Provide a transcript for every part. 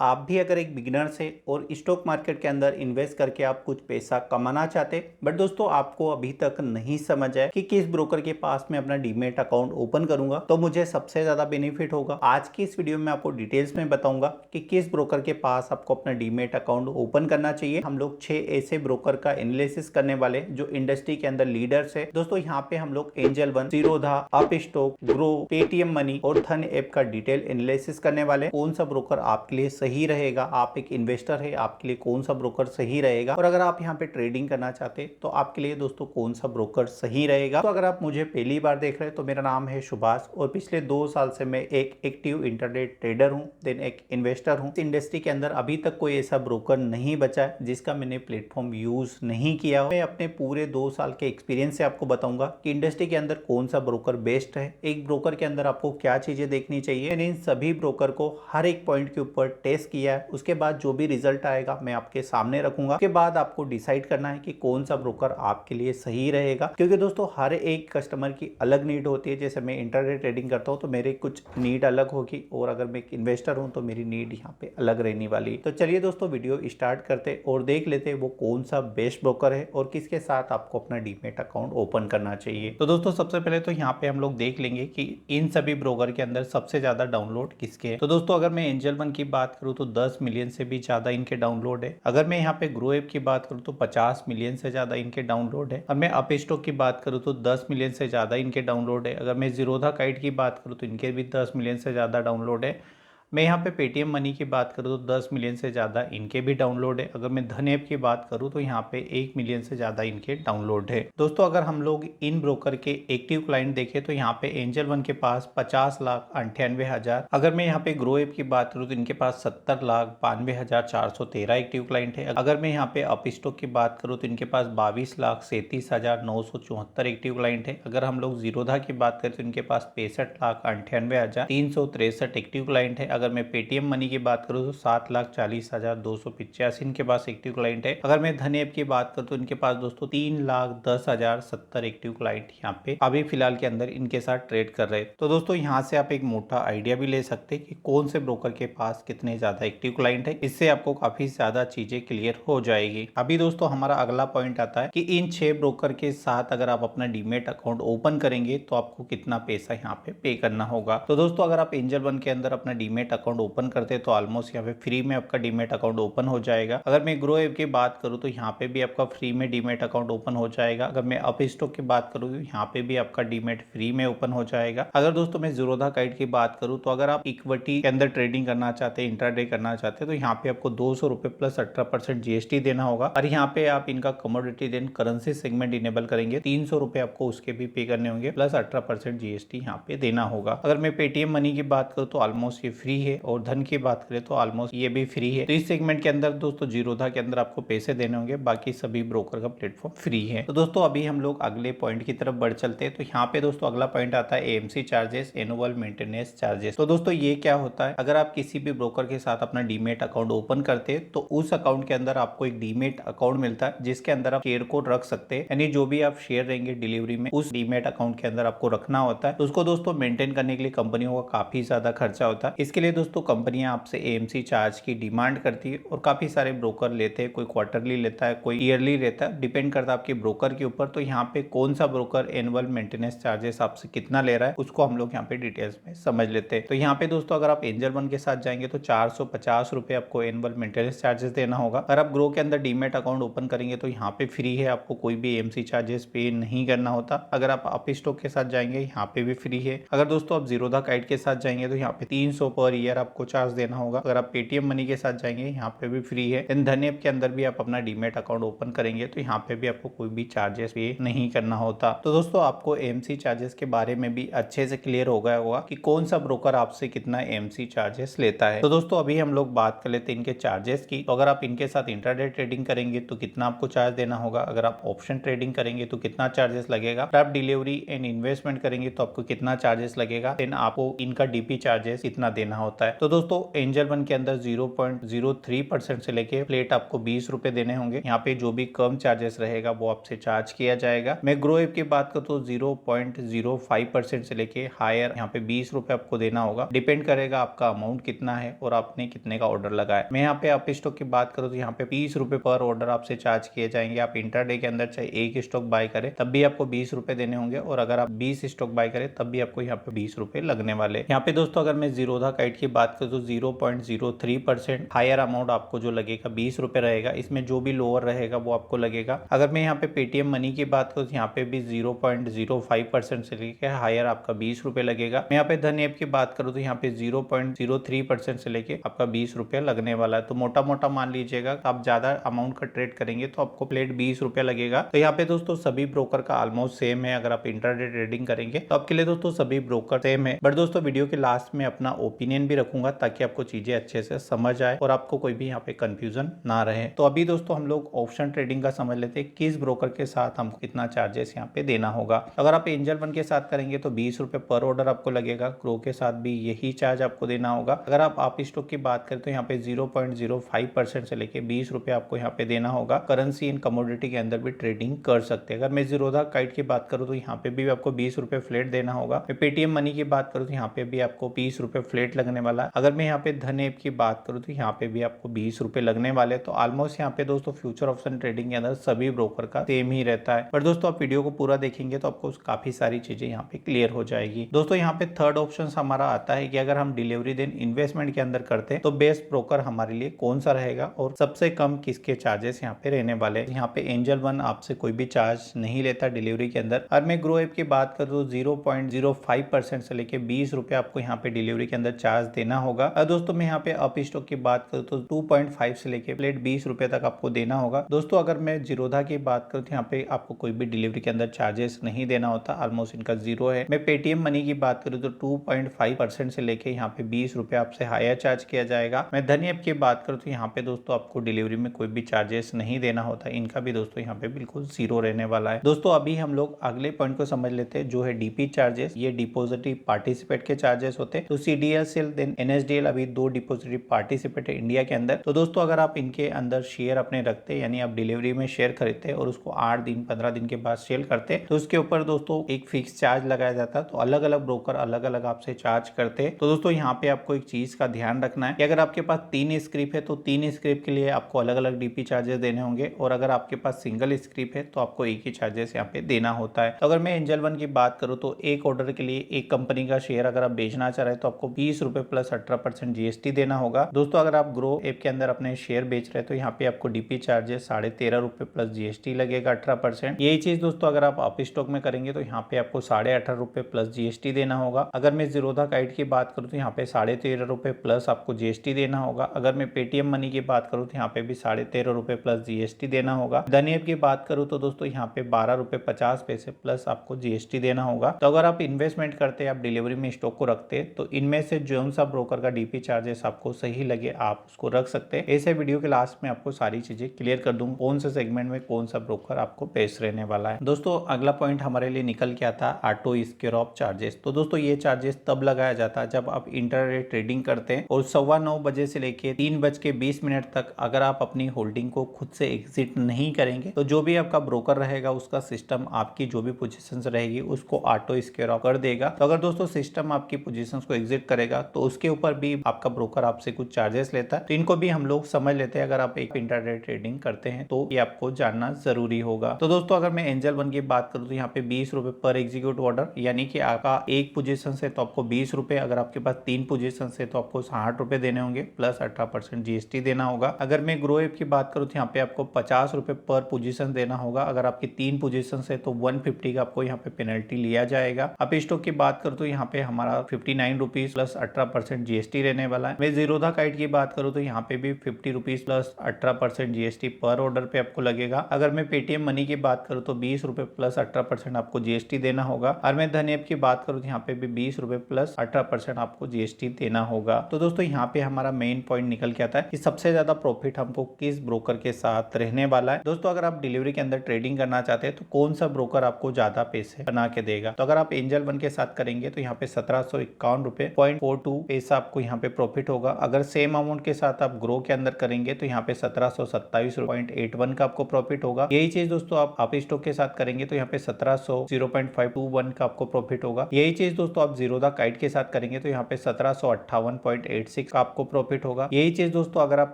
आप भी अगर एक बिगिनर से और स्टॉक मार्केट के अंदर इन्वेस्ट करके आप कुछ पैसा कमाना चाहते, बट दोस्तों आपको अभी तक नहीं समझ है कि किस ब्रोकर के पास मैं अपना डीमेट अकाउंट ओपन करूंगा तो मुझे सबसे ज्यादा बेनिफिट होगा। आज की इस वीडियो में आपको डिटेल्स में बताऊंगा कि किस ब्रोकर के पास आपको अपना डीमेट अकाउंट ओपन करना चाहिए। हम लोग 6 ऐसे ब्रोकर का एनालिसिस करने वाले जो इंडस्ट्री के अंदर लीडर्स है। दोस्तों यहाँ पे हम लोग angel one, Zerodha, up stock, grow, Paytm money और धन ऐप का डिटेल एनालिसिस करने वाले। कौन सा ब्रोकर आपके लिए सही रहेगा, आप एक इन्वेस्टर है, आपके लिए कौन सा ब्रोकर सही रहेगा, और अगर आप यहाँ पे ट्रेडिंग करना चाहते तो आपके लिए दोस्तों कौन सा ब्रोकर सही रहेगा। तो अगर आप मुझे पहली बार देख रहे हैं तो मेरा नाम है सुभाष और पिछले 2 साल से मैं एक एक्टिव इंटरनेट ट्रेडर हूँ, देन एक इन्वेस्टर हूँ। इंडस्ट्री के अंदर अभी तक कोई ऐसा ब्रोकर नहीं बचा है जिसका मैंने प्लेटफॉर्म यूज नहीं किया। मैं अपने पूरे 2 साल के एक्सपीरियंस से आपको बताऊंगा कि इंडस्ट्री के अंदर कौन सा ब्रोकर बेस्ट है, एक ब्रोकर के अंदर आपको क्या चीजें देखनी चाहिए। मैंने इन सभी ब्रोकर को हर एक पॉइंट के ऊपर टेस्ट किया है, उसके बाद जो भी रिजल्ट आएगा मैं आपके सामने रखूंगा। उसके बाद आपको डिसाइड करना है कि कौन सा ब्रोकर आपके लिए सही रहेगा, क्योंकि दोस्तों हर एक कस्टमर की अलग नीड होती है। जैसे मैं इंटरनेट ट्रेडिंग करता हूँ तो मेरी कुछ नीड अलग होगी, और अगर मैं एक इन्वेस्टर हूँ तो मेरी नीड यहाँ पे अलग रहने वाली। तो चलिए दोस्तों वीडियो स्टार्ट करते और देख लेते वो कौन सा बेस्ट ब्रोकर है और किसके साथ आपको अपना डीमेट अकाउंट ओपन करना चाहिए। तो दोस्तों सबसे पहले तो यहाँ पे हम लोग देख लेंगे कि इन सभी ब्रोकर के अंदर सबसे ज्यादा डाउनलोड किसके हैं। तो दोस्तों अगर मैं एंजल वन की बात करूँ तो 10 मिलियन से भी ज्यादा इनके डाउनलोड है। अगर मैं यहाँ पे ग्रो ऐप की बात करूँ तो 50 मिलियन से ज्यादा इनके डाउनलोड है। और मैं अप स्टॉक की बात करूँ तो 10 मिलियन से ज्यादा इनके डाउनलोड है। अगर मैं जीरोधा काइट की बात करूँ तो इनके भी 10 मिलियन से ज्यादा डाउनलोड है। मैं यहाँ पे पेटीएम मनी की बात करूँ तो 10 मिलियन से ज़्यादा इनके भी डाउनलोड है। अगर मैं धन ऐप की बात करूँ तो यहाँ पे 1 मिलियन से ज़्यादा इनके डाउनलोड है। दोस्तों अगर हम लोग इन ब्रोकर के एक्टिव क्लाइंट देखें तो यहाँ पे एंजल वन के पास 50,98,000। अगर मैं यहाँ पे ग्रो ऐप की बात करूँ तो इनके पास 70,92,413 एक्टिव क्लाइंट है। अगर मैं यहाँ पे अप स्टॉक की बात करूँ तो इनके पास 22,37,974 एक्टिव क्लाइंट है। अगर हम लोग जीरोधा की बात करें तो इनके पास 65,98,363 एक्टिव क्लाइंट है। अगर मैं पेटीएम मनी की बात करूं तो 7,40,285 इनके पास एक्टिव क्लाइंट है। अगर मैं धन ऐप की बात करूं तो इनके पास दोस्तों 3,10,070 एक्टिव क्लाइंट यहाँ पे अभी फिलहाल के अंदर इनके साथ ट्रेड कर रहे हैं। तो दोस्तों यहाँ से आप एक मोटा आइडिया भी ले सकते हैं कि कौन से ब्रोकर के पास कितने ज्यादा एक्टिव क्लाइंट है। इससे आपको काफी ज्यादा चीजें क्लियर हो जाएगी। अभी दोस्तों हमारा अगला पॉइंट आता है कि इन 6 ब्रोकर के साथ अगर आप अपना डीमेट अकाउंट ओपन करेंगे तो आपको कितना पैसा यहाँ पे करना होगा। तो दोस्तों अगर आप एंजल वन के अंदर अपना डीमेट अकाउंट ओपन करते हैं तो ऑलमोस्ट यहाँ पे फ्री में आपका डीमेट अकाउंट ओपन हो जाएगा। अगर मैं ग्रो ऐप की बात करूँ तो यहाँ पे भी आपका फ्री में डीमेट अकाउंट ओपन हो जाएगा। अगर मैं अप स्टॉक की बात करूँ तो यहाँ पे भी आपका डीमेट फ्री में ओपन हो जाएगा। अगर दोस्तों मैं जीरोधा काइट की बात करूँ तो अगर आप इक्विटी के अंदर ट्रेडिंग करना चाहते हैं, इंट्राडे करना चाहते हैं, तो यहाँ पे आपको 200 रुपए प्लस 18% जीएसटी देना होगा। और यहाँ पे आप इनका commodity then currency segment enable करेंगे 300 रुपए आपको उसके भी पे करने होंगे, प्लस 18% जीएसटी यहाँ पे देना होगा। अगर मैं पेटीएम मनी की बात करूँ तो ऑलमोस्ट ये फ्री है, और धन की बात करें तो ऑलमोस्ट ये भी फ्री है। तो इस सेगमेंट के अंदर दोस्तों जीरोधा के अंदर आपको पैसे देने होंगे, बाकी सभी ब्रोकर का प्लेटफॉर्म फ्री है। तो दोस्तों अभी हम लोग अगले पॉइंट की तरफ बढ़ चलते हैं। तो यहाँ पे दोस्तों अगला पॉइंट आता है AMC charges, annual maintenance charges. तो दोस्तों ये क्या होता है, अगर आप किसी भी ब्रोकर के साथ अपना डीमेट अकाउंट ओपन करते हैं तो उस अकाउंट के अंदर आपको एक डीमेट अकाउंट मिलता है जिसके अंदर आप शेयर को रख सकते हैं। यानी जो भी आप शेयर रहेंगे डिलीवरी में उस डीमेट अकाउंट के अंदर आपको रखना होता है। तो उसको दोस्तों मेंटेन करने के लिए कंपनियों का काफी ज्यादा खर्चा होता है। इसके लिए दोस्तों कंपनियां आपसे एएमसी चार्ज की डिमांड करती है, और काफी सारे ब्रोकर लेते हैं। कोई क्वार्टरली लेता है, कोई ईयरली लेता है, डिपेंड करता है आपके ब्रोकर के ऊपर। तो यहाँ पे कौन सा ब्रोकर एनुअल मेंटेनेंस चार्जेस आपसे कितना ले रहा है उसको हम लोग यहाँ पे डिटेल्स में समझ लेते हैं। तो यहाँ पे दोस्तों अगर आप एंजल वन के साथ जाएंगे तो 450 रुपए आपको एनुअल मेंटेनेंस चार्जेस देना होगा। अगर आप ग्रो के अंदर डीमेट अकाउंट ओपन करेंगे तो यहाँ पे फ्री है, आपको कोई भी एएमसी चार्जेस पे नहीं करना होता। अगर आप अप स्टॉक के साथ जाएंगे यहाँ पे भी फ्री है। अगर दोस्तों आप जीरोधा काइट के साथ जाएंगे तो यहाँ पे 300 पर ईयर आपको चार्ज देना होगा। अगर आप पेटीएम मनी के साथ जाएंगे यहाँ पे भी फ्री है। इन धन ऐप के अंदर भी आप अपना डीमेट अकाउंट ओपन करेंगे तो यहाँ पे भी आपको कोई भी चार्जेस पे नहीं करना होता। तो दोस्तों आपको एएमसी चार्जेस के बारे में भी अच्छे से क्लियर हो गया होगा कि कौन सा ब्रोकर आपसे कितना एएमसी चार्जेस लेता है। तो दोस्तों अभी हम लोग बात कर लेते हैं इनके चार्जेस की। तो अगर आप इनके साथ इंट्राडे ट्रेडिंग करेंगे तो कितना आपको चार्ज देना होगा, अगर आप ऑप्शन ट्रेडिंग करेंगे तो कितना चार्जेस लगेगा, अगर आप डिलीवरी एंड इन्वेस्टमेंट करेंगे तो आपको कितना चार्जेस लगेगा, देन आपको इनका डीपी चार्जेस कितना देना होता है। तो दोस्तों एंजल वन के अंदर 0.03% से लेके फ्लैट आपको 20 रुपए देने होंगे। यहाँ पे जो भी कम चार्जेस रहेगा वो आपसे चार्ज किया जाएगा। मैं ग्रो ऐप की बात करूँ तो 0.05% से लेके हायर यहाँ पे 20 रुपए आपको देना होगा। डिपेंड करेगा आपका अमाउंट कितना है और आपने कितने का ऑर्डर लगाया। मैं यहाँ पे अप स्टॉक की बात करूँ तो यहाँ पे 20 रुपए पर ऑर्डर आपसे चार्ज किए जाएंगे। आप इंटरडे के अंदर चाहे एक स्टॉक बाय करें तब भी आपको 20 रुपए देने होंगे और अगर आप 20 स्टॉक बाय करें तब भी आपको यहाँ पे 20 रुपए लगने वाले। यहाँ पे दोस्तों अगर मैं जीरोधा काइट की बात करूँ तो 0.03% हायर अमाउंट आपको जो लगेगा 20 रुपए रहेगा। इसमें जो भी लोअर रहेगा वो आपको लगेगा। अगर मैं यहाँ पे पेटीएम मनी की बात करूँ तो यहाँ पे भी 0.05% से लेके हायर आपका 20 रुपए लगेगा। मैं यहाँ पे धन ऐप की बात करूँ तो यहाँ पे 0.03% से लेके आपका 20 रुपया लगने वाला है। तो मोटा मोटा मान लीजिएगा आप ज्यादा अमाउंट का ट्रेड करेंगे तो आपको प्लेट 20 रुपया लगेगा। तो यहाँ पे दोस्तों सभी ब्रोकर का ऑलमोस्ट सेम है। अगर आप इंट्राडे ट्रेडिंग करेंगे तो आपके लिए दोस्तों सभी ब्रोकर सेम है। बट दोस्तों वीडियो के लास्ट में अपना ओपिनियन भी रखूंगा ताकि आपको चीजें अच्छे से समझ आए और आपको कोई भी यहाँ पे कंफ्यूजन ना रहे। तो अभी दोस्तों हम लोग ऑप्शन ट्रेडिंग का समझ लेते हैं किस ब्रोकर के साथ हमको कितना चार्जेस यहाँ पे देना होगा। अगर आप एंजल वन के साथ करेंगे तो 20 रुपए पर ऑर्डर आपको लगेगा। ग्रो के साथ भी यही चार्ज आपको देना होगा। अगर आप स्टॉक की बात करें तो यहाँ पे 0.05% से लेके 20 रुपए आपको यहाँ पे देना होगा। करेंसी इन कमोडिटी के अंदर भी ट्रेडिंग कर सकते हैं। अगर मैं जीरोधा काइट की बात करूँ तो यहाँ पे भी आपको 20 रुपए फ्लैट देना होगा। मैं पेटीएम मनी की बात करूँ तो यहाँ पे भी आपको 20 रुपए फ्लैट लगने वाला है। अगर मैं यहाँ पे धन ऐप की बात करूँ तो यहाँ पे भी आपको 20 रुपए लगने वाले। तो ऑलमोस्ट यहाँ पे दोस्तों फ्यूचर ऑप्शन ट्रेडिंग के अंदर सभी ब्रोकर का सेम ही रहता है। पर दोस्तों आप वीडियो को पूरा देखेंगे तो आपको काफी सारी चीजें यहाँ पे क्लियर हो जाएगी। दोस्तों यहाँ पे थर्ड ऑप्शन हमारा आता है कि अगर हम डिलीवरी देन इन्वेस्टमेंट के अंदर करते हैं तो बेस्ट ब्रोकर हमारे लिए कौन सा रहेगा और सबसे कम किसके चार्जेस यहाँ पे रहने वाले। यहाँ पे एंजल वन आपसे कोई भी चार्ज नहीं लेता डिलीवरी के अंदर। और मैं ग्रो ऐप की बात करूँ तो 0.05% से लेके 20 रुपए आपको यहाँ पे डिलीवरी के अंदर चार्ज देना होगा। और दोस्तों मैं यहाँ पे अप स्टॉक की बात करूँ तो 2.5 से लेके प्लेट 20 रुपए तक आपको देना होगा। दोस्तों अगर मैं जीरोधा की बात करूँ तो यहाँ पे आपको कोई भी डिलीवरी के अंदर चार्जेस नहीं देना होता। ऑलमोस्ट इनका जीरो है। मैं पेटीएम मनी की बात करूँ तो 2.5% से लेके यहाँ पे 20 रुपए आपसे हायर चार्ज किया जाएगा। मैं धन ऐप की बात करूँ तो यहाँ पे दोस्तों आपको डिलीवरी में कोई भी चार्जेस नहीं देना होता। इनका भी दोस्तों यहाँ पे बिल्कुल जीरो रहने वाला है। दोस्तों अभी हम लोग अगले पॉइंट को समझ लेते हैं जो है डीपी चार्जेस। ये डिपोजिटरी पार्टिसिपेट के चार्जेस होते हैं। तो सीडीएल सेल देन एनएसडीएल अभी दो डिपोजिटरी पार्टिसिपेट है इंडिया के अंदर। तो दोस्तों अगर आप इनके अंदर शेयर अपने रखते हैं यानी आप डिलीवरी में शेयर खरीदते और उसको 8 दिन 15 दिन के बाद सेल करते तो उसके ऊपर दोस्तों एक फिक्स चार्ज लगाया जाता। तो अलग अलग ब्रोकर अलग अलग आपसे चार्ज करते हैं। तो दोस्तों यहाँ पे आपको एक चीज का ध्यान रखना है कि अगर आपके पास 3 स्क्रिप्ट है तो 3 स्क्रिप्ट के लिए आपको अलग अलग डीपी चार्जेस देने होंगे और अगर आपके पास सिंगल स्क्रिप्ट है तो आपको एक ही चार्जेस यहाँ पे देना होता है। तो अगर मैं एंजल वन की बात करूँ तो एक ऑर्डर के लिए एक कंपनी का शेयर अगर आप बेचना चाह रहे हैं तो आपको 20 रुपए प्लस 18% जीएसटी देना होगा। दोस्तों अगर आप ग्रो ऐप के अंदर अपने शेयर बेच रहे हैं तो यहाँ पे आपको डीपी चार्जेस 13.5 रुपए प्लस जीएसटी लगेगा 18%। यही चीज दोस्तों अगर आप अप स्टॉक में करेंगे तो यहाँ पे आपको 18.5 रुपए प्लस जीएसटी देना होगा। अगर मैं जीरोधा काइट की बात करूँ तो यहाँ पे 13.5 रुपए प्लस आपको जीएसटी देना होगा। अगर मैं पेटीएम मनी की बात करूँ तो यहाँ पे भी 13.5 रुपए प्लस जीएसटी देना होगा। धन ऐप की बात करूँ तो दोस्तों यहाँ पे 12 रुपए 50 पैसे प्लस आपको जीएसटी देना होगा। तो अगर आप इन्वेस्टमेंट करते हैं आप डिलीवरी में स्टॉक को रखते हैं तो इनमें से जो सा ब्रोकर का डीपी चार्जेस आपको सही लगे आप उसको रख सकते हैं। ऐसे वीडियो के लास्ट में आपको सारी चीजें क्लियर कर दूंगा कौन सा सेगमेंट में कौन सा ब्रोकर आपको बेस्ट रहने वाला है। दोस्तों अगला पॉइंट हमारे लिए निकल के आता है ऑटो स्क्वेयर ऑफ चार्जेस। तो दोस्तों ये चार्जेस तब लगाया जाता है जब आप इंटरडे ट्रेडिंग करते हैं और 9:15 बजे से लेके 3:20 तक अगर आप अपनी होल्डिंग को खुद से एग्जिट नहीं करेंगे तो जो भी आपका ब्रोकर रहेगा उसका सिस्टम आपकी जो भी पोजीशंस रहेगी उसको ऑटो स्क्वेयर ऑफ कर देगा। तो अगर दोस्तों सिस्टम आपकी पोजीशंस को एग्जिट करेगा तो उसके ऊपर भी आपका ब्रोकर आपसे कुछ चार्जेस लेता है। तो इनको भी हम लोग समझ लेते हैं अगर आप एक इंटरडे ट्रेडिंग करते हैं तो ये आपको जानना जरूरी होगा। तो दोस्तों अगर मैं एंजल वन की बात करूँ तो यहाँ पे 20 रुपए पर एग्जीक्यूट ऑर्डर यानी कि आपका एक पोजीशन से तो आपको 20 रुपए, अगर आपके पास 3 पोजीशन से तो आपको 60 रुपए देने होंगे प्लस 18% जीएसटी देना होगा। अगर मैं ग्रो ऐप की बात करूँ तो यहाँ पे आपको 50 रुपए पर पोजीशन देना होगा। अगर आपकी 3 पोजीशन है तो 150 का आपको यहाँ पे पेनल्टी लिया जाएगा। अब स्टॉक की बात करूँ तो यहाँ पे हमारा 59 रुपीज प्लस 18% जीएसटी रहने वाला है। मैं जीरोधा काइट की बात करूँ तो यहाँ पे भी 50 रुपीज प्लस 18% जीएसटी पर ऑर्डर पे आपको लगेगा। अगर मैं पेटीएम मनी की बात करूँ तो 20 रुपए प्लस 18% आपको जीएसटी देना होगा। और मैं धन ऐप की बात करूँ तो यहाँ पे भी 20 रुपए प्लस 18% आपको जीएसटी देना होगा। तो दोस्तों यहाँ पे हमारा मेन पॉइंट निकल के आता है कि सबसे ज्यादा प्रॉफिट हमको किस ब्रोकर के साथ रहने वाला है। दोस्तों अगर आप डिलीवरी के अंदर ट्रेडिंग करना चाहते हैं तो कौन सा ब्रोकर आपको ज्यादा पैसे बना के देगा। तो अगर आप एंजल वन के साथ करेंगे तो यहाँ पे 1751 रुपए 0.42 पैसा आपको यहाँ पे प्रॉफिट होगा। अगर सेम अमाउंट के साथ आप ग्रो के अंदर करेंगे तो यहाँ पे 1727.81 का आपको प्रॉफिट होगा। यही चीज दोस्तों आप स्टॉक के साथ करेंगे तो यहाँ पे 1700.521 का आपको प्रॉफिट होगा। यही चीज दोस्तों आप जीरोधा काइट के साथ करेंगे तो यहाँ पे 1758.86 का आपको प्रॉफिट होगा। यही चीज दोस्तों अगर आप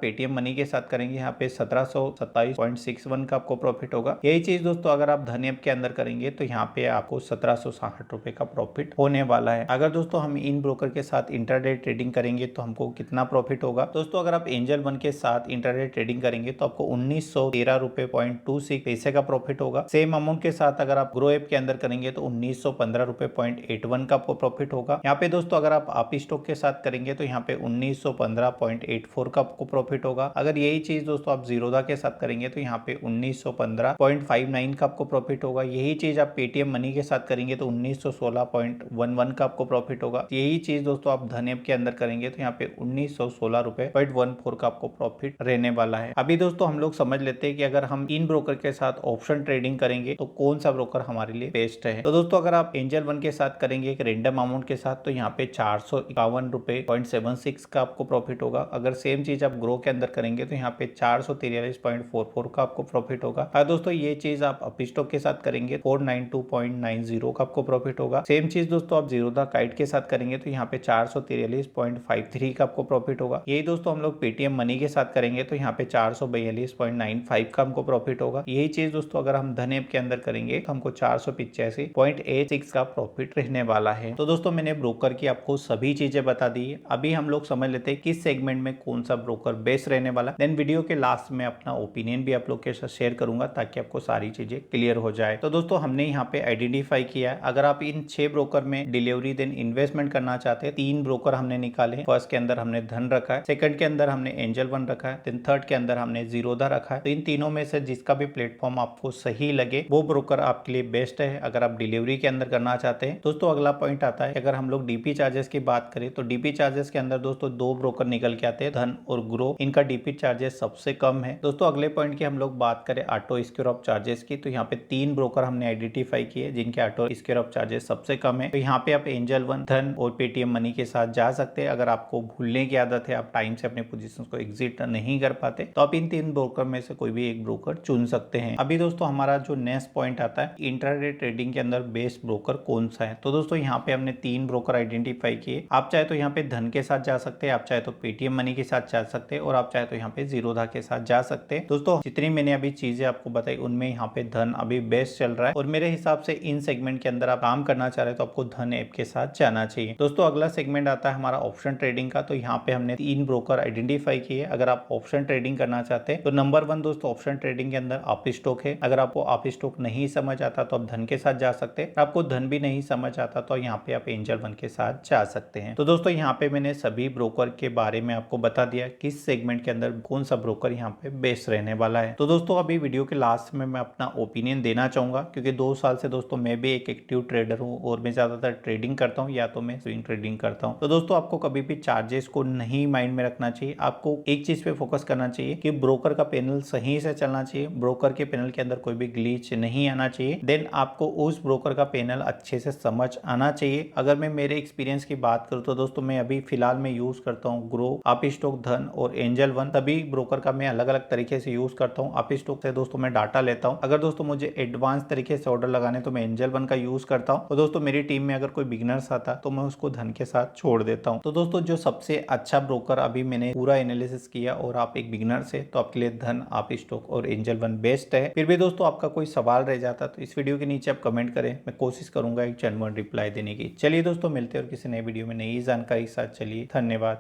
पेटीएम मनी के साथ करेंगे यहाँ पे 1727.61 का आपको प्रॉफिट होगा। यही चीज दोस्तों अगर आप धन ऐप के अंदर करेंगे तो यहाँ पे आपको 1760 रुपए का प्रॉफिट होने वाला है। अगर दोस्तों हम इन ब्रोकर के साथ इंटरडे ट्रेडिंग करेंगे तो हमको कितना प्रॉफिट होगा। दोस्तों अगर आप एंजल वन के साथ इंटरडे ट्रेडिंग करेंगे तो आपको 1913 रुपए 26 पैसे का प्रॉफिट होगा। सेम अमाउंट के साथ अगर आप ग्रो ऐप के अंदर करेंगे तो 1915 रुपए 81 का आपको प्रॉफिट होगा। यहाँ पे दोस्तों अगर आप स्टॉक के साथ करेंगे तो यहाँ पे 1915.84 का आपको प्रॉफिट होगा। अगर यही चीज दोस्तों आप जीरोधा के साथ करेंगे तो यहाँ पे 1915.59 का आपको प्रॉफिट होगा। यही चीज आप पेटीएम मनी के साथ करेंगे तो 1916.11 का आपको प्रॉफिट होगा। यही चीज दोस्तों आप धन ऐप के अंदर करेंगे तो यहाँ पे 1916 रुपए 0.14 का आपको प्रॉफिट रहने वाला है। अभी दोस्तों हम लोग समझ लेते हैं कि अगर हम इन ब्रोकर के साथ ऑप्शन ट्रेडिंग करेंगे तो कौन सा ब्रोकर हमारे लिए बेस्ट है। तो दोस्तों अगर आप एंजल वन के साथ करेंगे एक रेंडम अमाउंट के साथ तो यहाँ पे 451 रुपए 0.76 का आपको प्रॉफिट होगा। अगर सेम चीज आप ग्रो के अंदर करेंगे तो यहाँ पे 443.44 का आपको प्रॉफिट होगा। अगर दोस्तों ये चीज आप अपस्टॉक के साथ करेंगे 492.90 का आपको प्रॉफिट होगा। सेम चीज दोस्तों आप जीरोधा काइट के साथ करेंगे तो यहाँ पे 443.53 का आपको प्रॉफिट होगा। यही दोस्तों हम लोग पेटीएम मनी के साथ करेंगे तो यहाँ पे 442.95 का हमको प्रॉफिट होगा। यही चीज दोस्तों अगर हम धन ऐप के अंदर करेंगे तो हमको 485.86 का प्रॉफिट रहने वाला है। तो दोस्तों मैंने ब्रोकर की आपको सभी चीजें बता दी है। अभी हम लोग समझ लेते हैं किस सेगमेंट में कौन सा ब्रोकर बेस्ट रहने वाला। देन वीडियो के लास्ट में अपना ओपिनियन भी आप लोग के साथ शेयर करूंगा ताकि आपको सारी चीजें क्लियर हो जाए। तो दोस्तों हमने यहाँ पे आइडेंटिफाई किया है अगर आप इन 6 ब्रोकर में डिलीवरी देन इन्वेस्टमेंट करना चाहते हैं। 3 ब्रोकर हमने निकाले। फर्स्ट के अंदर हमने धन रखा है, सेकंड के अंदर हमने एंजल वन रखा है, देन थर्ड के अंदर हमने जीरोधा रखा है। तो इन तीनों में से जिसका भी प्लेटफॉर्म आपको सही लगे वो ब्रोकर आपके लिए बेस्ट है अगर आप डिलीवरी के अंदर करना चाहते हैं। दोस्तों अगला पॉइंट आता है अगर हम लोग डीपी चार्जेस की बात करें तो डीपी चार्जेस के अंदर दोस्तों 2 ब्रोकर निकल के आते हैं, धन और ग्रो। इनका डीपी चार्जेस सबसे कम है। दोस्तों अगले पॉइंट की हम लोग बात करें ऑटो स्क्योर ऑफ चार्जेस की तो यहाँ पे 3 ब्रोकर हमने आइडेंटिफाई किए जिनके ऑटो स्क्योर ऑफ चार्जेस सबसे कम है। तो यहाँ पे आप एंजल वन, धन और पेटीएम मनी के साथ जा सकते हैं। अगर आपको भूलने की आदत है, आप टाइम से अपने पोजीशन को एग्जिट नहीं कर पाते तो आप इन 3 ब्रोकर में से कोई भी एक ब्रोकर चुन सकते हैं। अभी दोस्तों हमारा जो नेक्स्ट पॉइंट आता है इंट्राडे ट्रेडिंग के अंदर बेस्ट ब्रोकर कौन सा है। तो दोस्तों यहाँ पे हमने 3 ब्रोकर आइडेंटिफाई किए। आप चाहे तो यहाँ पे धन के साथ जा सकते हैं, आप चाहे तो पेटीएम मनी के साथ जा सकते हैं और आप चाहे तो यहाँ पे जीरोधा के साथ जा सकते हैं। दोस्तों जितनी मैंने अभी चीजें आपको बताई उनमें यहाँ पे धन अभी बेस्ट चल रहा है और मेरे हिसाब से इन सेगमेंट के अंदर आप काम करना चाह रहे हैं तो आपको धन ऐप के साथ जाना चाहिए। दोस्तों अगला सेगमेंट आता है हमारा ऑप्शन ट्रेडिंग का। तो यहाँ पे हमने 3 ब्रोकर आइडेंटिफाई किए। अगर आप ऑप्शन ट्रेडिंग करना चाहते हैं तो नंबर 1 दोस्तों ऑप्शन ट्रेडिंग के अंदर आप स्टॉक है। अगर आपको आप स्टॉक नहीं समझ आता तो आप धन के साथ जा सकते हैं। आपको धन भी नहीं समझ आता तो यहाँ पे आप एंजल वन के साथ जा सकते हैं। तो दोस्तों यहाँ पे मैंने सभी ब्रोकर के बारे में आपको बता दिया किस सेगमेंट के अंदर कौन सा ब्रोकर यहाँ पे बेस्ट रहने वाला है। तो दोस्तों अभी वीडियो के लास्ट में मैं अपना ओपिनियन देना चाहूंगा क्योंकि 2 साल से दोस्तों मैं भी एक एक्टिव ट्रेडर हूँ और मैं ज्यादातर ट्रेडिंग करता हूँ या तो मैं स्विंग ट्रेडिंग करता हूँ। तो दोस्तों आपको कभी भी चार्जेस को नहीं माइंड में रखना चाहिए। आपको एक चीज पे फोकस करना चाहिए कि ब्रोकर का पैनल सही से चलना चाहिए, ब्रोकर के पैनल के अंदर कोई भी ग्लिच नहीं आना चाहिए। देन आपको उस ब्रोकर का पैनल अच्छे से समझ आना चाहिए। अगर मैं मेरे एक्सपीरियंस की बात करूँ तो दोस्तों मैं अभी फिलहाल में यूज करता हूँ ग्रो, आप स्टॉक, धन और एंजल वन। सभी ब्रोकर का मैं अलग अलग तरीके से यूज करता हूँ। आप स्टॉक से दोस्तों मैं डाटा लेता हूँ। अगर दोस्तों मुझे एडवांस तरीके से ऑर्डर लगाने तो मैं एंजल वन का यूज करता हूँ और दोस्तों मेरी टीम में अगर कोई बिगनर्स आता तो मैं उसको धन के साथ छोड़ देता हूँ। तो दोस्तों जो सबसे अच्छा ब्रोकर अभी मैंने पूरा एनालिसिस किया और आप एक बिगनर से तो आपके लिए धन, आप स्टॉक और एंजल वन बेस्ट है। फिर भी दोस्तों आपका कोई सवाल रह जाता तो इस वीडियो के नीचे आप कमेंट करें, मैं कोशिश करूंगा एक जेन्युइन रिप्लाई देने की। चलिए दोस्तों मिलते हैं और किसी नए वीडियो में नई जानकारी के साथ। चलिए धन्यवाद।